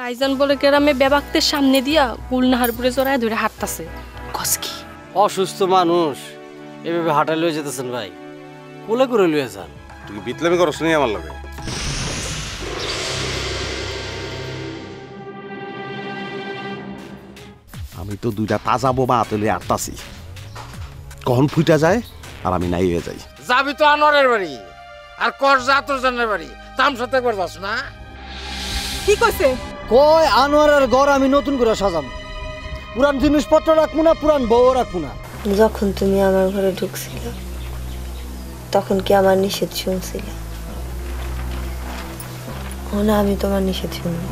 ভাইজান বলে গ্রামে বেবাক্তের সামনে দিয়া গুলনাহারপুরে জড়ায় ধরে হাঁটতাছে। কস কি অসুস্থ মানুষ এভাবে হাঁটা লয়ে যেতেছেন ভাই, কোলে করে লয়ে যান। তুই বিতলামি করছ নি আমার লগে? আমি তো দুইটা তাজা বোমা হাতে লইয়া আটতাছি, কখন ফুইটা যায় আর আমি নাই হয়ে যাই। যাবি তো আনোয়ারের বাড়ি, আর কর যা তোর জানের বাড়ি, তামসাতে একবার যাস না। কি কইছে? কয় আনোয়ারের ঘর আমি নতুন করে সাজাম, পুরান জিনিসপত্র রাখবো না, পুরান বউ রাখবো না। যখন তুমি আমার ঘরে ঢুকছিল তখন কি আমার নিষেধ শুনছিলে? না, আমি তোমার নিষেধ শুনবো।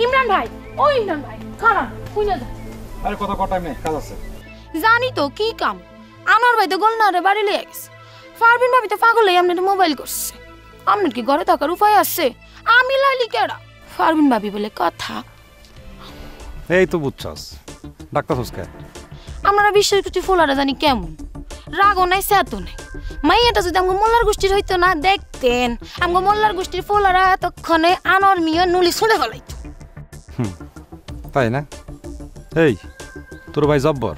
ইমরান ভাই, ও ইমরান ভাই, খারাপ কইনা যা। আরে কথা কটাই মে কাজ আছে। জানি তো কি কাম। আনোয়ার ভাই তো গোলনারে বাড়ি লইয়া গেছে। ফারবিন ভাবি তো পাগল হয়ে আপনার মোবাইল করছে। আপনার কি ঘরে থাকার উপায় আছে? আমি লাইলি কেডা? ফারবিন ভাবি বলে কথা। এই তো বুঝছস, ডাক্তার হোসকে আমরা বিশ্বের প্রতি ফোলারা জানি কেমন, রাগও নাই স্যাতও নাই। মাইয়াটা যদি আমাকে মোল্লার গোষ্ঠীর হইতো না, দেখতেন আমাকে মোল্লার গোষ্ঠীর ফোলারা এতক্ষণে আনোয়ার মিয়া নুলি ছুঁড়ে ফেলাইতো। তাই না? এই তোর ভাই জব্বর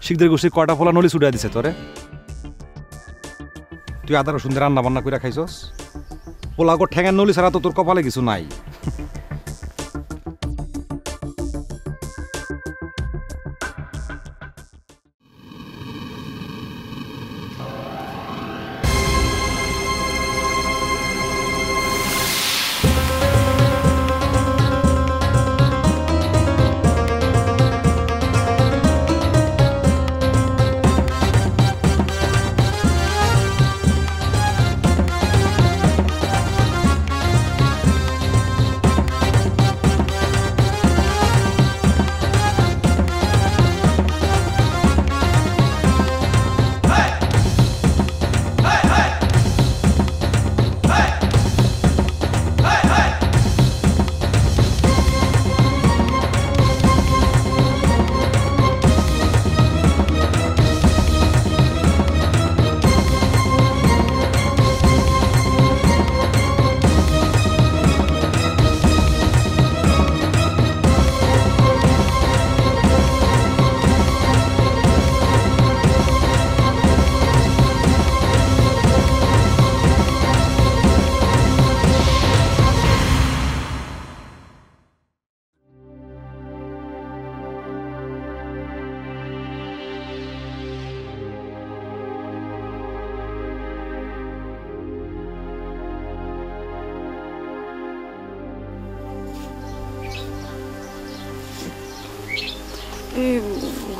শিখদের গোষ্ঠীর কয়টা ফোলা নলি ছুড়ে দিছে তোরে? তুই আদা রসুন দিয়ে রান্না বান্না করে খাইছস? পোলাগো ঠ্যাঙের নলি ছাড়া তো তোর কপালে কিছু নাই।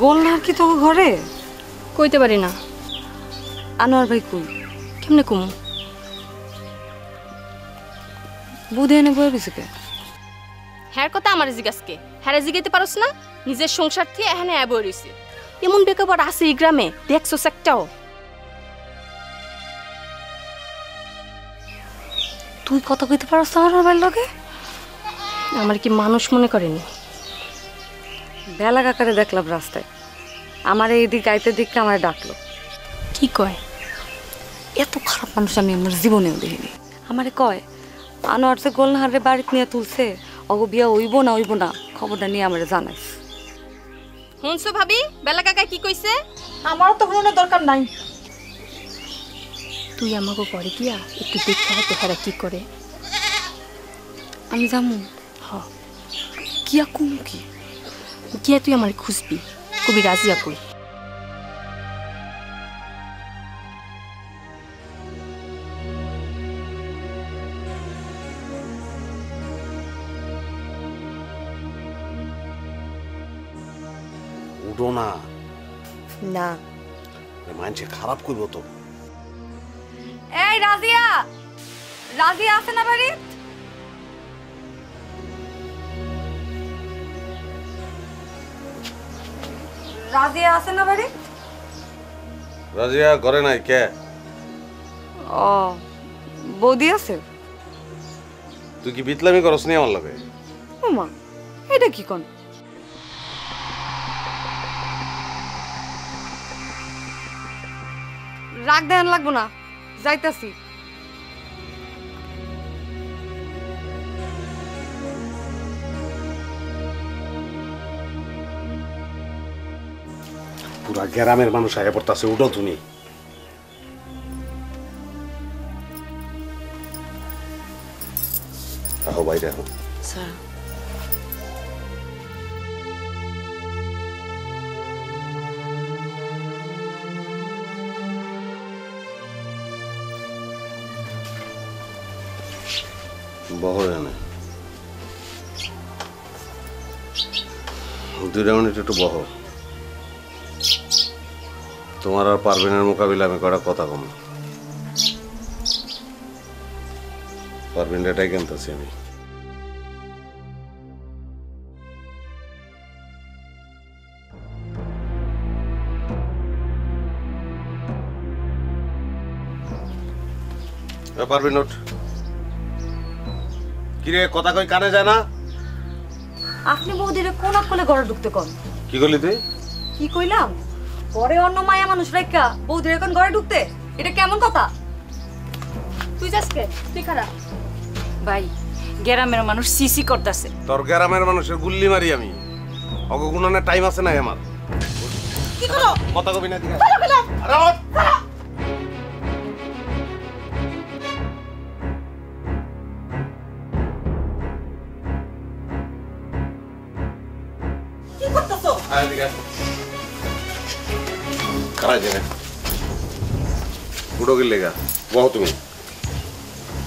গোলনার কি তোর ঘরে? কইতে পারি না। আনোয়ার ভাই কই? কেমনে কুমু? বুধে এনে বয়ে গেছে কে? হ্যার কথা আমার জিজ্ঞাসকে হ্যারে জিগাইতে পারস না? নিজের সংসার থেকে এখানে বয়ে রইছে। এমন বেকার আছে এই গ্রামে, দেখছো একটাও? তুই কথা কইতে পারস আনোয়ার ভাইয়ের লগে? আমার কি মানুষ মনে করেনি? বেলা কাকারে দেখলাম রাস্তায়, আমার এইদিক আইতে দিককে আমার ডাকলো। কি কয়? এত খারাপ মানুষ আমি আমার জীবনেও দেখিনি। আমারে কয় আনোয়ার যে গোলনাহারে বাড়িতে নিয়ে তুলছে, অগো বিয়া হইব না হইব না, খবরটা নিয়ে আমারে জানাইস। শুনছো ভাবি বেলা কাকা কি কইছে? আমারও তো কোনো দরকার নাই। তুই আমাকে পরে গিয়া একটু দেখতে হয় তোহারা কি করে। আমি যামু? হ। কিয়া কুম কি? গিয়া তুই আমার খুঁজবি, কবি রাজিয়া কই। উঠো না, না মানুষে খারাপ করবো তো। এই রাজিয়া, রাজিয়া আছে না বাড়ি? রাজিয়া আছে না বাড়ি? রাজিয়া ঘরে নাই কে? ও বৌদি আছে। তুই কি বিতলামি করছ নি আমার লগে? ওমা এটা কি কোন? রাগ দেন লাগবো না, যাইতাছি। পুরা গ্রামের মানুষ আগে পড়তেছে, উঠো তুমি। আহো বাইরে আহো। স্যার বহো এনে 2 মিনিট একটু বহো। তোমার আর পারভিনের মোকাবিলা আমি কটা কথা কম। পারভিন এটাই কিনতেছি আমি। পারভিন ওঠ। কিরে কথা কই কানে যায় না? আপনি বৌদিরে কোন আকলে ঘরে ঢুকতে কোন? কি করলি তুই? কি কইলাম? পরে অন্য মায়া মানুষ রেখা বৌদির এখন ঘরে ঢুকতে, এটা কেমন কথা? তুই যাসকে তুই খারাপ ভাই গ্রামের মানুষ সিসি করতেছে। তোর গ্রামের মানুষের গুল্লি মারি আমি। অগগুণনের টাইম আছে না আমার। কি করো? কথা কবি না দিকে। আরে ওঠ। কি করতেছো? আয় দিকে। খারাপ জানে। উঠো গেলে গা। বহো তুমি।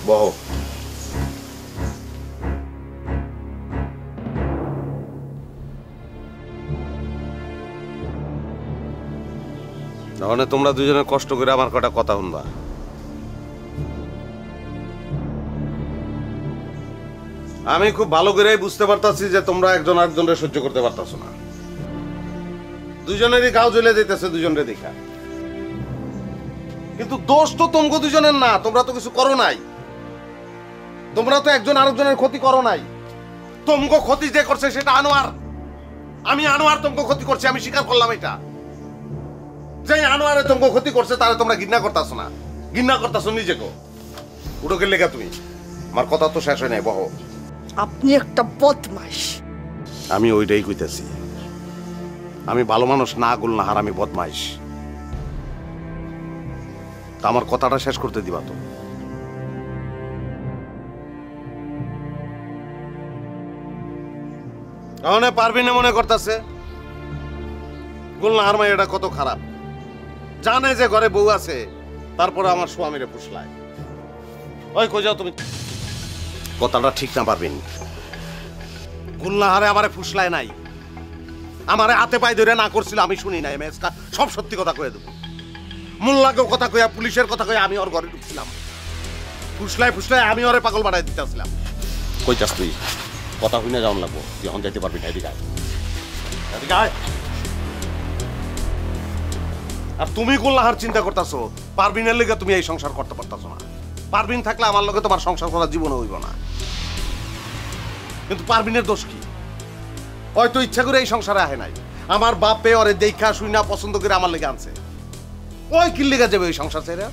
বহো। তাহলে তোমরা দুজনে কষ্ট করে আমার কটা কথা শুনবা। আমি খুব ভালো করেই বুঝতে পারতাছি যে তোমরা একজন আরেকজনের সহ্য করতে পারতাছো না। দুজনেরই গাও জ্বলে যেতেছে দুজনের দেখা। কিন্তু দোষ তো তোমগো দুজনের না, তোমরা তো কিছু করো নাই। তোমরা তো একজন আরেকজনের ক্ষতি করো নাই। তোমগো ক্ষতি যে করছে সেটা আনোয়ার। আমি আনোয়ার তোমগো ক্ষতি করছি, আমি স্বীকার করলাম এটা। যে আনোয়ারে তোমগো ক্ষতি করছে তারে তোমরা ঘৃণা করতাছো না, ঘৃণা করতাছো নিজেকে। উঠো গেলে লেখা তুমি। আমার কথা তো শেষ হয় নাই, বহো। আপনি একটা বদমাশ। আমি ওইটাই কইতেছি। আমি ভালো মানুষ না, গুলনাহার আমি বদমাইশ। তা আমার কথাটা শেষ করতে দিবা তো? তাহলে পারবি না মনে করতেছে গুলনাহার মাইয়াটা কত খারাপ। জানে যে ঘরে বউ আছে, তারপরে আমার স্বামীরে ফুসলায়। ওই কই যাও তুমি। কথাটা ঠিক না পারবিন। গুলনাহারে আমারে ফুসলায় নাই, আমারে হাতে পায়ে ধরে না করছিল আমি শুনি নাই। আমি সব সত্যি কথা কয়ে দেবো। মোল্লাকেও কথা কইয়া, পুলিশের কথা কইয়া আমি ওর ঘরে ঢুকছিলাম। ফুসলায় ফুসলায় আমি ওরে পাগল বানাই দিতেছিলাম। কই চাস তুই? কথা শুনে যাওয়ান লাগবো। তুই এখন যাইতে পারবি না, এদিকে আয়। এদিকে আয়। আর তুমি গুলনাহার চিন্তা করতেছো পারবিনের লেগে তুমি এই সংসার করতে পারতেছো না। পারবিন থাকলে আমার লগে তোমার সংসার করার জীবনে হইব না। কিন্তু পারবিনের দোষ কি? হয়তো ইচ্ছা করে এই সংসারে আহে নাই। আমার বাপে ওরে দেখা শুই না পছন্দ করে আমার লেগে আনছে। ওই কি লেগে যাবে ওই সংসার ছেড়ে?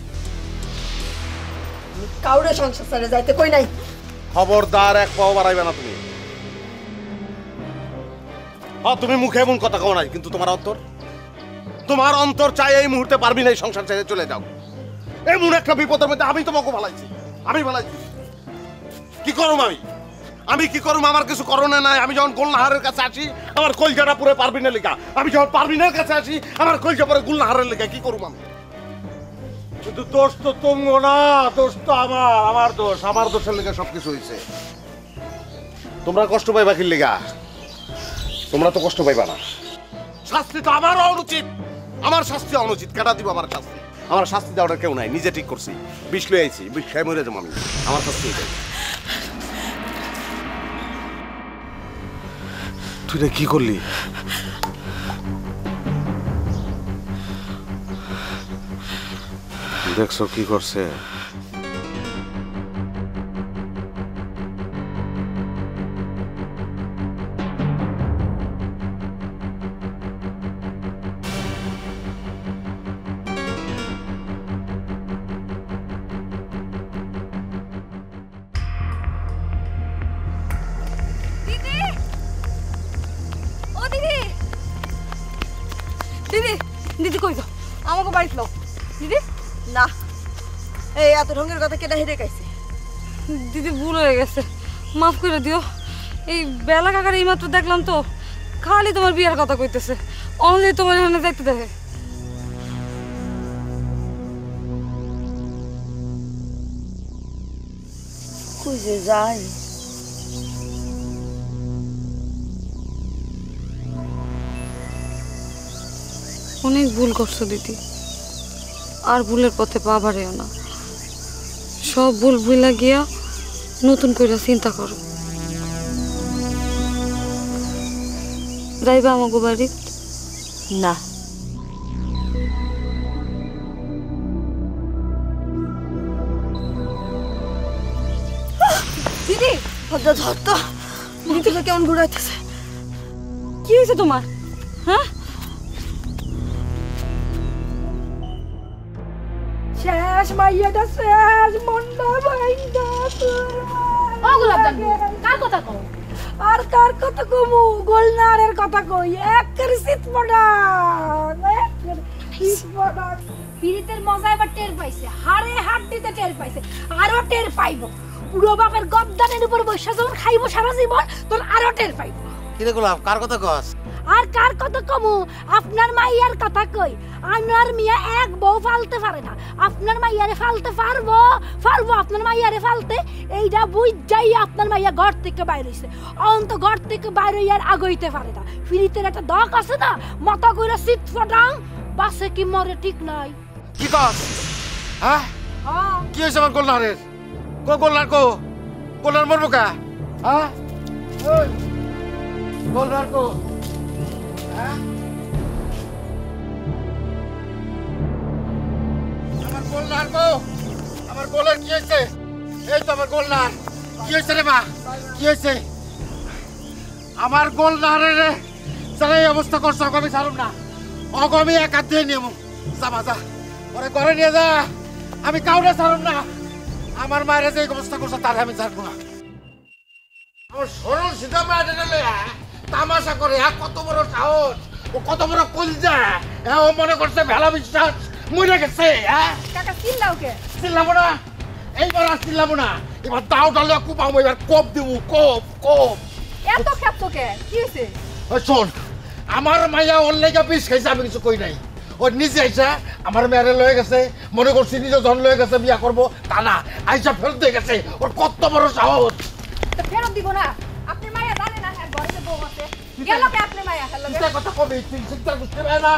কাউরে সংসার ছেড়ে যাইতে কই নাই। খবরদার এক পাও বাড়াইবে না তুমি। তুমি মুখে এমন কথা কও নাই, কিন্তু তোমার অন্তর, তোমার অন্তর চাই এই মুহূর্তে পারবি না এই সংসার ছেড়ে চলে যাও। এমন একটা বিপদের মধ্যে আমি তোমাকে ভালাইছি, আমি ভালাইছি। কি করুম আমি? আমি কি করুম? আমার কিছু করণে নাই। আমি যখন গুলনাহারের কাছে আসি আমার কলজাটা পুরো পারবিনের লেখা। আমি যখন পারবিনের কাছে আসি আমার কলজা পরে গুলনাহারের লেখা। কি করুম আমি? কিন্তু দোষ তো তুমগো না, দোষ তো আমার দোষ। আমার দোষের লেগে সবকিছু হয়েছে। তোমরা কষ্ট পাইবা কি লেগা? তোমরা তো কষ্ট পাইবা না। শাস্তি তো আমারও অনুচিত। আমার শাস্তি অনুচিত। কেটা দিব আমার শাস্তি? আমার শাস্তি দেওয়াটা কেউ নাই, নিজে ঠিক করছি। বিষ লয়ে আইছি, বিষ খাই মরে যাবো আমি। আমার শাস্তি এটাই। তুই কি করলি? দেখছো কি করছে? দিদি, দিদি বাড়ি লো দিদি না এই এত ঢঙ্গের কথা কেটে হেরে গাইছে দিদি ভুল হয়ে গেছে, মাফ করে দিও। এই বেলা কাকার এইমাত্র দেখলাম তো খালি তোমার বিয়ার কথা কইতেছে, অনলি তোমার এখানে দেখতে দেখে। খুঁজে যাই অনেক ভুল করছো দিদি, আর ভুলের পথে পা বাড়িও না। সব ভুল ভুলা গিয়া নতুন করে চিন্তা করো। যাইবা আমাকে বাড়ি? না দিদি ধর তো দিদিকে কেমন ঘুরাইতেছে। কি হয়েছে তোমার? হ্যাঁ শেষ মাইয়াটা শেষ মন্ডা ভাইন্দা ও গোলাপজান কার কথা কও? আর কার কথা কমু গোলনারের কথা কই একের শীত পড়া পিরিতের মজা এবার টের পাইছে, হাড়ে হাড় দিতে টের পাইছে, আরো টের পাইবো। পুরো বাপের গদ্দানের উপর বৈশা যখন খাইবো সারা জীবন তখন আরো টের পাইবো। কিরে গোলাপ কার কথা কস? আর কার কথা কমু? আপনার মাইয়ার কথা কই। আমার মিয়া এক বউ ফালতে পারে না, আপনার মাইয়ারে ফালতে পারবো আপনার মাইয়ারে ফালতে। এইটা বুঝাই আপনার মাইয়া ঘর থেকে বাইর হইছে, অন্ত ঘর থেকে বাইর হইয়ার আগইতে পারে না। ফিরিতের একটা দক আছে না, মাথা কইরা সিট ফটাং বাসে কি মরে ঠিক নাই। কি কস? হ্যাঁ কি হয়েছে আমার গোলনারের? গোলনার গোলনার মরবো কা? হ্যাঁ গোলনার হ্যাঁ আমার গোলনার আমার গোলার কি হয়েছে? এই তো আমার গোলনার কি হয়েছে রে মা? কি হয়েছে আমার গোলনারের? যারা এই অবস্থা করছো আমি ছাড়ুম না, অগমি এক হাত দিয়ে নিয়ম যা ওরে ঘরে নিয়ে যা, আমি কাউরে ছাড়ুম না। আমার মায়ের যে অবস্থা করছে তার আমি ছাড়বো না। আমার সরল সিধা মায়ের তামাশা করে কত বড় সাহস, ও কত বড় কলজা, ও মনে করছে ভেলা বিশ্বাস মরে গেছে। কাকা চিল্লাও কে? চিল্লাবো না, এইবার আর চিল্লাবো না, এবার দাও ডালে কুপাবো, এবার কোপ দিব কোপ। এত ক্ষেপ্ত কে? কি হয়েছে? শোন, আমার মাইয়া ওর লেগে পিস খাইছে, আমি কিছু কই নাই। ও নিজে আইসা আমার মেয়েরে লয়ে গেছে, মনে করছি নিজে জন লয়ে গেছে, বিয়া করবো তা না, আইসা ফেরত দিয়ে গেছে। ওর কত বড় সাহস! ফেরত দিব না? আপনি মায়া জানেন না হ্যাঁ ঘরে বউ আছে, গেল কে আপনি মায়া? এটা কথা কবে তুই শিকদার গোষ্ঠী ভাই না?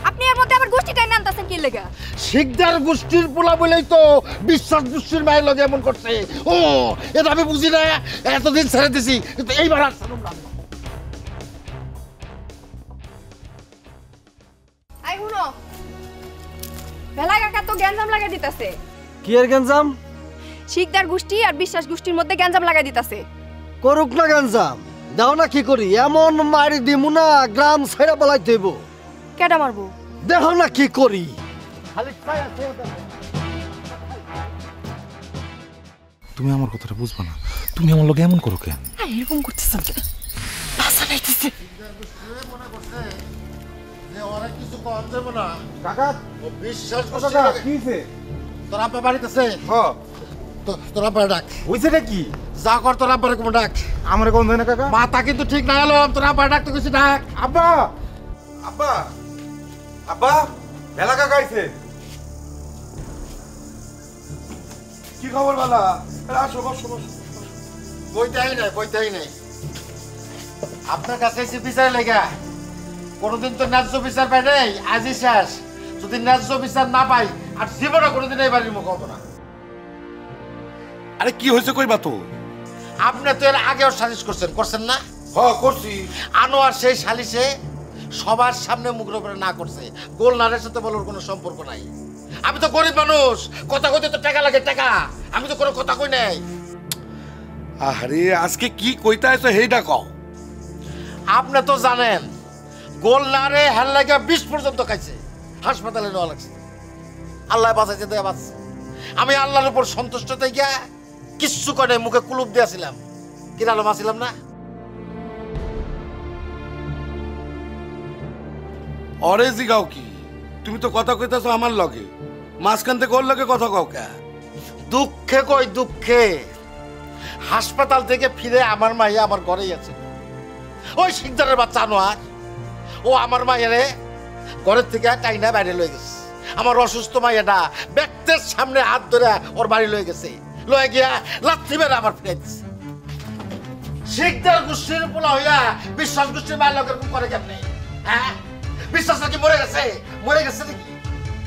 আপনি এর মধ্যে আবার গোষ্ঠী টাইম আনতেছেন কি লেগা? শিকদার গোষ্ঠীর পোলা বলেই তো বিশ্বাস গোষ্ঠীর মায়ের লগে এমন করছে। ও এটা আমি বুঝি না, এতদিন ছেড়ে দিছি, কিন্তু এইবার আর ছাড়ুম না। আই শুনো, ভেলা কাকা তো গ্যাঞ্জাম লাগাই দিতেছে। কি এর গেঞ্জাম? শিকদার গোষ্ঠী আর বিশ্বাস গোষ্ঠীর মধ্যে গ্যাঞ্জাম লাগাই দিতেছে। করুক না গেঞ্জাম, দাও না কি করি, এমন মারি দিমু না গ্রাম ছাইরা বলাই দেব। কেডা মারবো? দেখো না কি করি। তুমি আমার কথাটা বুঝবা না, তুমি আমার লগে এমন করো কেন? এরকম করতেছেন কেন? ভাষা নাইতেছে। কিছু কম যাবো না কাকা, বিশ্বাস কাকা কি হইছে? তোর আব্বা বাড়িতে আছে? হ্যাঁ। তোর আব্বা ডাক। হইছে নাকি? যা কর, তোর আব্বারে কোনো ডাক। আমার কোন না কাকা? মাথা কিন্তু ঠিক না এলো, তোর আব্বা ডাক তো কিছু ডাক। আব্বা, আব্বা, আব্বা, বেলা কাকা আইছে। কি খবর বালা? আসো বসো বসো। বইতেই নাই আপনার কাছে এসে বিচার লেগা। কোনোদিন তো ন্যায্য বিচার পাই নাই, আজই শেষ। যদি ন্যায্য বিচার না পাই আর জীবনে কোনোদিন এই বাড়ির মুখ হবো না। আরে কি হয়েছে কইবা তো? আপনি তো এর আগেও সালিশ করছেন না? হ্যাঁ করছি। আনোয়ার সেই সালিশে সবার সামনে মুখের উপরে না করছে, গোলনারের সাথে বলার কোনো সম্পর্ক নাই। আমি তো গরিব মানুষ, কথা কইতে তো টাকা লাগে, টাকা। আমি তো কোনো কথা কই নাই। আরে আজকে কি কইতা আইছো হেইডা কও। আপনি তো জানেন গোলনারে হেল লাগা 20 পর্যন্ত খাইছে, হাসপাতালে নেওয়া লাগছে। আল্লাহ বাঁচাইছে, দেয়া বাঁচছে। আমি আল্লাহর উপর সন্তুষ্ট থেকে কিচ্ছু করে মুখে কুলুপ দিয়েছিলাম, কিরালো মাছিলাম না। অরে জিগাও কি, তুমি তো কথা কইতাছো আমার লগে, মাঝখান থেকে ওর লগে কথা কও কে? দুঃখে কই দুঃখে, হাসপাতাল থেকে ফিরে আমার মাইয়া আমার ঘরেই আছে। ওই শিকদারের বাচ্চা আনোয়ার, ও আমার মাইয়ারে ঘরের থেকে টাইনা বাইরে লয়ে গেছে। আমার অসুস্থ মাইয়াটা ব্যক্তির সামনে হাত ধরে ওর বাড়ি লয়ে গেছে, লয়ে গিয়া লাথি মেরে আমার ফিরে দিচ্ছে। শিকদার গোষ্ঠীর পোলা হইয়া বিশ্বাস গোষ্ঠীর মায়ের লোকের করে কেমনি? হ্যাঁ, বিশ্বাস নাকি মরে গেছে? মরে গেছে নাকি?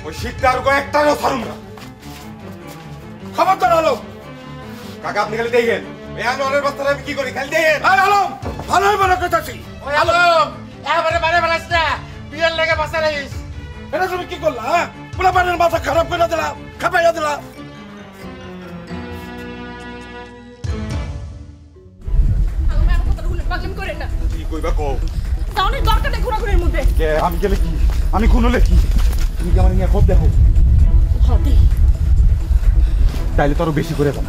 ওই শিকদার কয়েকটারও ছাড়ুন না। খবরদার আলম কাকা, আপনি খালি দেখেন এই আনোয়ারের বাচ্চারা আমি কি করি, খালি দেখেন। আলম ভালো ভালো কইতাছি। ওই আলম এবারে মানে বলাস না, বিয়ের লেগে বাঁচা রইস। এটা তুমি কি করলা? হ্যাঁ, পুরো বানের মাথা খারাপ করে দিলা, খাপাইয়া দিলা। কি কইবা কও? তাহলে দরকার নেই ঘোরাঘুরির মধ্যে। কে আমি গেলে কি? আমি কোন হলে কি? তুমি কি আমার নিয়ে খোঁজ দেখো? হবে তাইলে তো আরো বেশি করে দাও।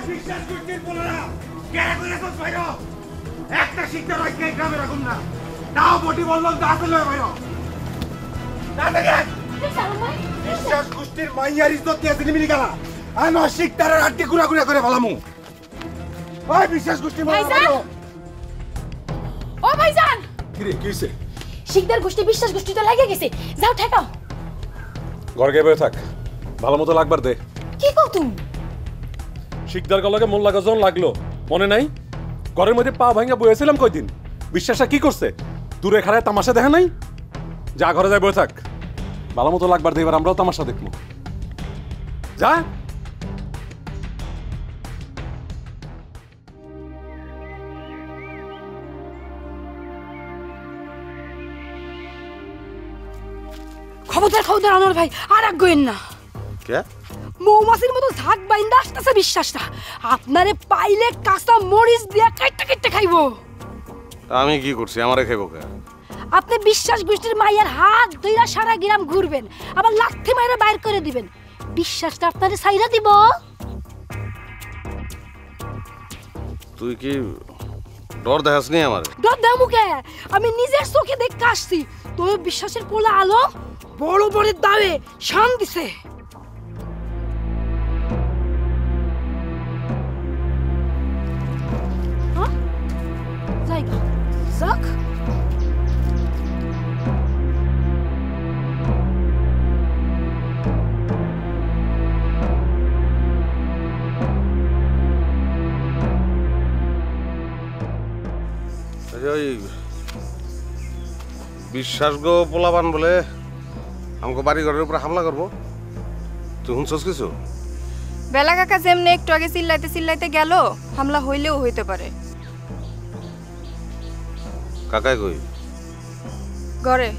বিশ্বাস করতে বলো না, কেন করে এসব ভাইরা? একটা শিক্ষা রাখতে গ্রামে রাখুন না, তাও বটি বললাম তো আসলে ভাইরা না দেখেন। বিশ্বাস গোষ্ঠীর মাইয়ার ইজ্জত দিয়ে জিনিমিনি গেলা, আমি শিক্ষারের আটকে ঘুরা করে ফেলামু। ওই বিশ্বাস গোষ্ঠী ভাইজান, ও ভাইজান, কি রে, কি হইছে? শিকদার গোষ্ঠী বিশ্বাস গোষ্ঠী তো লাগে গেছে, যাও ঠেকাও। ঘর গিয়ে বসে থাক, ভালো মতো লাগবার দে। কি কও তুমি? শিকদার গলাকে মন লাগা যখন লাগলো মনে নাই? ঘরের মধ্যে পা ভাঙা বয়েছিলাম কয়দিন, বিশ্বাসটা কি করছে? দূরে খাড়ায় তামাশা দেখা নাই? যা ঘরে যাই বসে থাক, ভালো মতো লাগবার দে, এবার আমরাও তামাশা দেখবো। যা। খবরদার আনোয়ার ভাই, আর এক গইন না। কে? মৌমাছির মতো ঝাঁক বাইন্দা আসতেছে বিশ্বাসটা, আপনারে পাইলে কাঁচা মরিচ দিয়ে কাটতে খাইবো। আমি কি করছি? আমারে খাইবো কে? আপনি বিশ্বাস গোষ্ঠীর মাইয়ার হাত ধইরা সারা গ্রাম ঘুরবেন, আবার লাথি মাইরা বাইর করে দিবেন। বিশ্বাসটা আপনারে ছাইরা দিব। তুই কি ডর দেখাস নি আমার? ডর দেও মুখে, আমি নিজের চোখে দেখে আসছি। তোর বিশ্বাসের পোলা আলম বড় বড় দাবে শান দিছে। জায়গা যাক। ওই বিশ্বাস গো পোলাবান বলে আমাকে বাড়ি ঘরের উপরে হামলা করবো, তুই শুনছস কিছু? বেলা কাকা যেমনি একটু আগে চিল্লাইতে গেল, হামলা হইলেও হইতে পারে। কাকাই কই? ঘরে।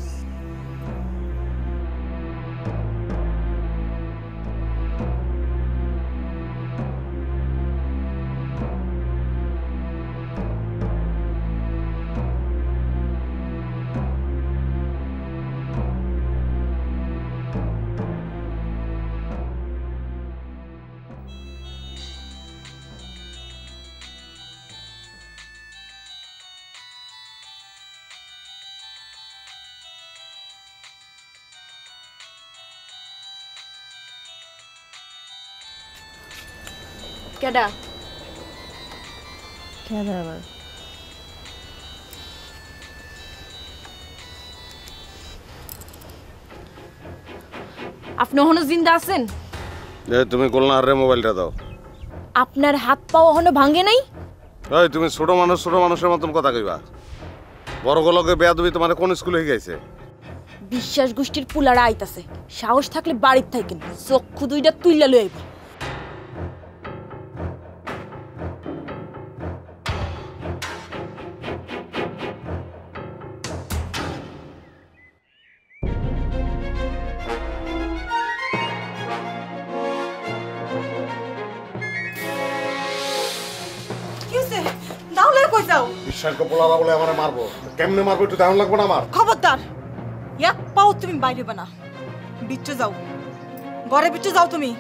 কেডা? কেডা আবার? আপনি এখনো জিন্দা আছেন? তুমি গোলনাহারে মোবাইলটা দাও। আপনার হাত পাও এখনো ভাঙে নাই? এই তুমি ছোট মানুষের মতন কথা কইবা। বড় গলকে বেয়াদবি তোমার কোন স্কুলে শিখাইছে? বিশ্বাস গোষ্ঠীর পুলারা আইতাছে, সাহস থাকলে বাড়ির থাকেন, চক্ষু দুইটা তুইলা লই আইবা। বিশ্বাস গো পোলারা বলে আমারে মারবো, কেমনে মারবো একটু দাম লাগবে না আমার? খবরদার, এক পাও তুমি বাইরে বানা। বিচ্ছু যাও, ঘরে বিচ্ছু যাও তুমি।